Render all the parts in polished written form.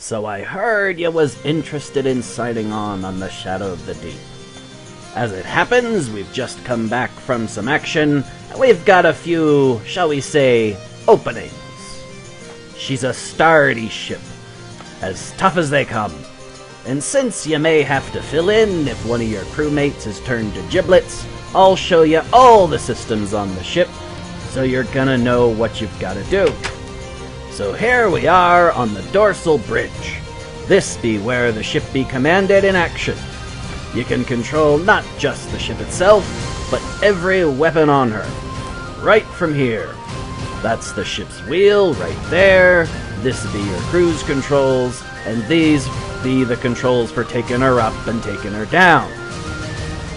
So I heard you was interested in signing on the Shadow of the Deep. As it happens, we've just come back from some action, and we've got a few, shall we say, openings. She's a sturdy ship, as tough as they come. And since you may have to fill in if one of your crewmates is turned to giblets, I'll show you all the systems on the ship, so you're gonna know what you've gotta do. So here we are on the dorsal bridge. This be where the ship be commanded in action. You can control not just the ship itself, but every weapon on her. Right from here. That's the ship's wheel right there. This be your cruise controls, and these be the controls for taking her up and taking her down.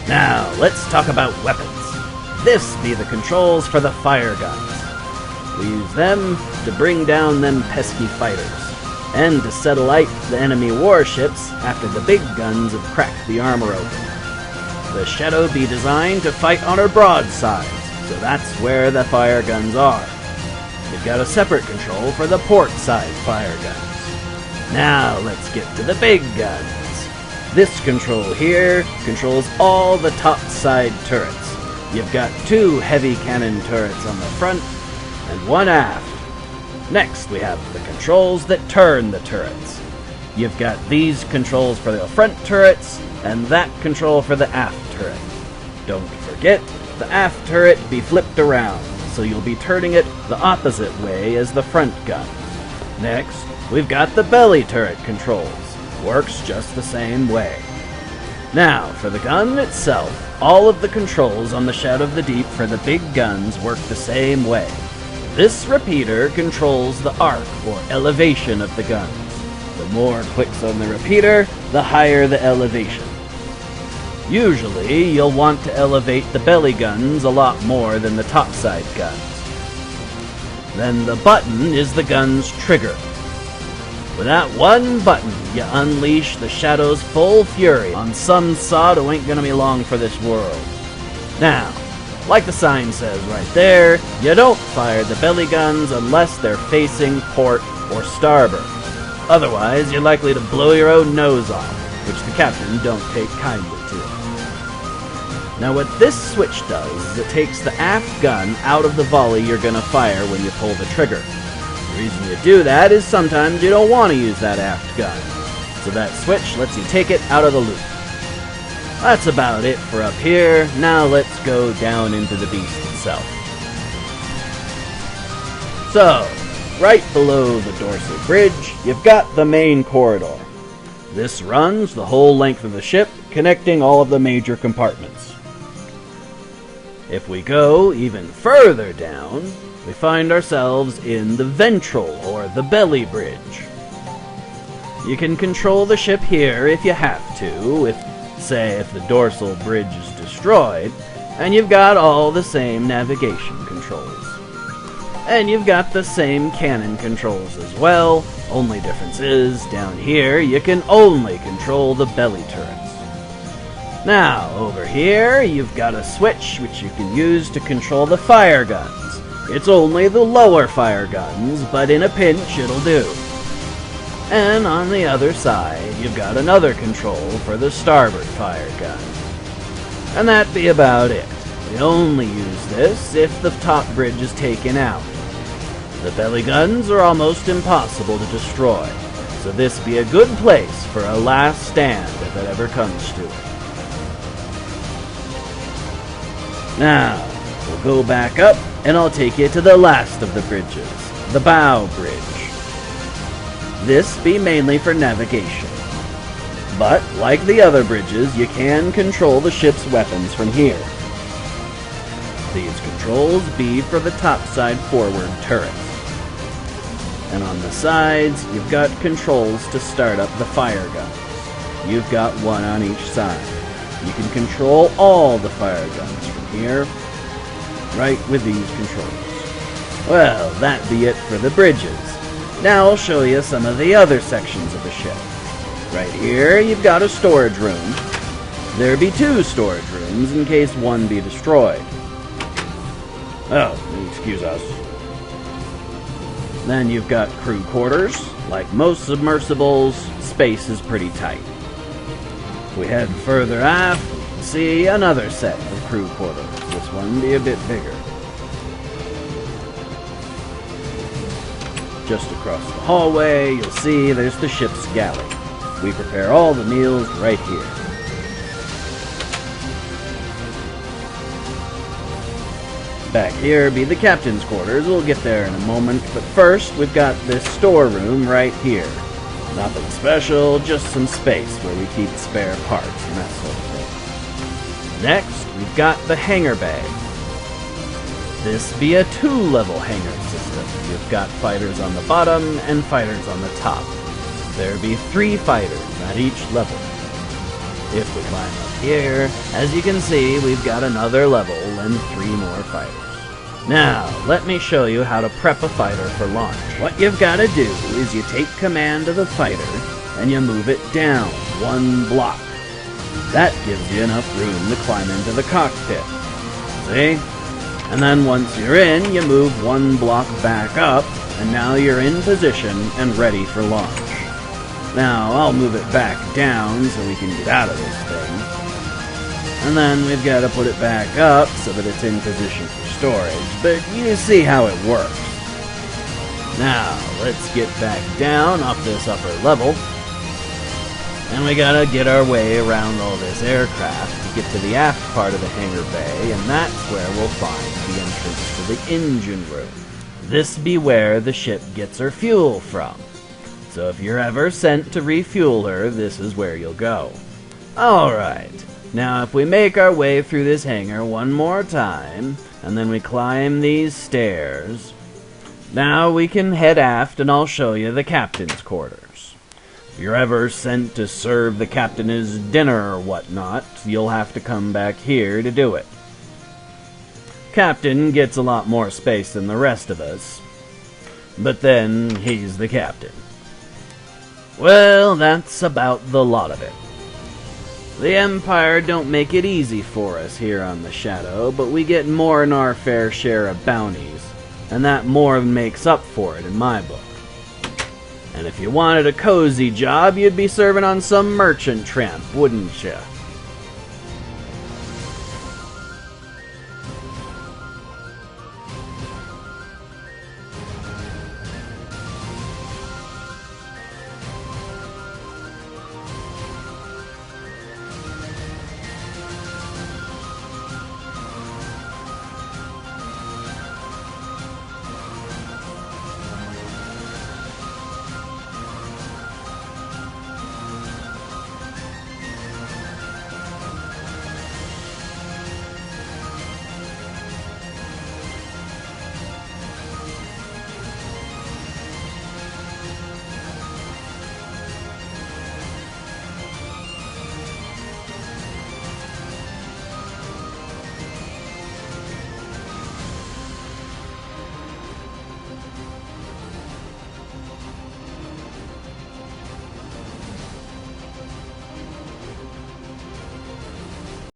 Now, let's talk about weapons. This be the controls for the fire guns. We use them to bring down them pesky fighters, and to set alight the enemy warships after the big guns have cracked the armor open. The Shadow be designed to fight on her broadsides, so that's where the fire guns are. You've got a separate control for the port side fire guns. Now let's get to the big guns. This control here controls all the top side turrets. You've got 2 heavy cannon turrets on the front and 1 aft. Next we have the controls that turn the turrets. You've got these controls for the front turrets and that control for the aft turret. Don't forget, the aft turret be flipped around, so you'll be turning it the opposite way as the front gun. Next, we've got the belly turret controls. Works just the same way. Now, for the gun itself, all of the controls on the Shadow of the Deep for the big guns work the same way. This repeater controls the arc, or elevation, of the guns. The more clicks on the repeater, the higher the elevation. Usually, you'll want to elevate the belly guns a lot more than the topside guns. Then the button is the gun's trigger. With that one button, you unleash the Shadow's full fury on some sod who ain't gonna be long for this world. Now, like the sign says right there, you don't fire the belly guns unless they're facing port or starboard. Otherwise, you're likely to blow your own nose off, which the captain don't take kindly to. Now what this switch does is it takes the aft gun out of the volley you're gonna fire when you pull the trigger. The reason you do that is sometimes you don't want to use that aft gun, so that switch lets you take it out of the loop. That's about it for up here. Now let's go down into the beast itself. So, right below the dorsal bridge, you've got the main corridor. This runs the whole length of the ship, connecting all of the major compartments. If we go even further down, we find ourselves in the ventral, or the belly bridge. You can control the ship here if you have to, if the dorsal bridge is destroyed, and you've got all the same navigation controls. And you've got the same cannon controls as well, only difference is, down here you can only control the belly turrets. Now, over here, you've got a switch which you can use to control the fire guns. It's only the lower fire guns, but in a pinch it'll do. And on the other side, you've got another control for the starboard fire gun. And that be about it. We only use this if the top bridge is taken out. The belly guns are almost impossible to destroy, so this be a good place for a last stand if it ever comes to it. Now, we'll go back up, and I'll take you to the last of the bridges, the bow bridge. This be mainly for navigation. But, like the other bridges, you can control the ship's weapons from here. These controls be for the topside forward turrets. And on the sides, you've got controls to start up the fire guns. You've got one on each side. You can control all the fire guns from here, right with these controls. Well, that be it for the bridges. Now I'll show you some of the other sections of the ship. Right here, you've got a storage room. There be 2 storage rooms in case one be destroyed. Oh, excuse us. Then you've got crew quarters, Like most submersibles, space is pretty tight. If we head further aft, we can see another set of crew quarters. This one be a bit bigger. Just across the hallway, you'll see there's the ship's galley. We prepare all the meals right here. Back here be the captain's quarters. We'll get there in a moment, but first we've got this storeroom right here. Nothing special, just some space where we keep spare parts and that sort of thing. Next, we've got the hangar bay. This be a 2-level hangar system. You've got fighters on the bottom and fighters on the top. There be 3 fighters at each level. If we climb up here, as you can see, we've got another level and 3 more fighters. Now, let me show you how to prep a fighter for launch. What you've got to do is you take command of the fighter and you move it down 1 block. That gives you enough room to climb into the cockpit. See? And then once you're in, you move 1 block back up, and now you're in position and ready for launch. Now, I'll move it back down so we can get out of this thing. And then we've got to put it back up so that it's in position for storage, but you see how it works. Now, let's get back down off this upper level. And we gotta get our way around all this aircraft to get to the aft part of the hangar bay, and that's where we'll find the entrance to the engine room. This be where the ship gets her fuel from. So if you're ever sent to refuel her, this is where you'll go. Alright, now if we make our way through this hangar one more time, and then we climb these stairs, now we can head aft and I'll show you the captain's quarters. If you're ever sent to serve the captain his dinner or whatnot, you'll have to come back here to do it. Captain gets a lot more space than the rest of us, but then he's the captain. Well, that's about the lot of it. The Empire don't make it easy for us here on the Shadow, but we get more than our fair share of bounties, and that more than makes up for it in my book. And if you wanted a cozy job, you'd be serving on some merchant tramp, wouldn't you?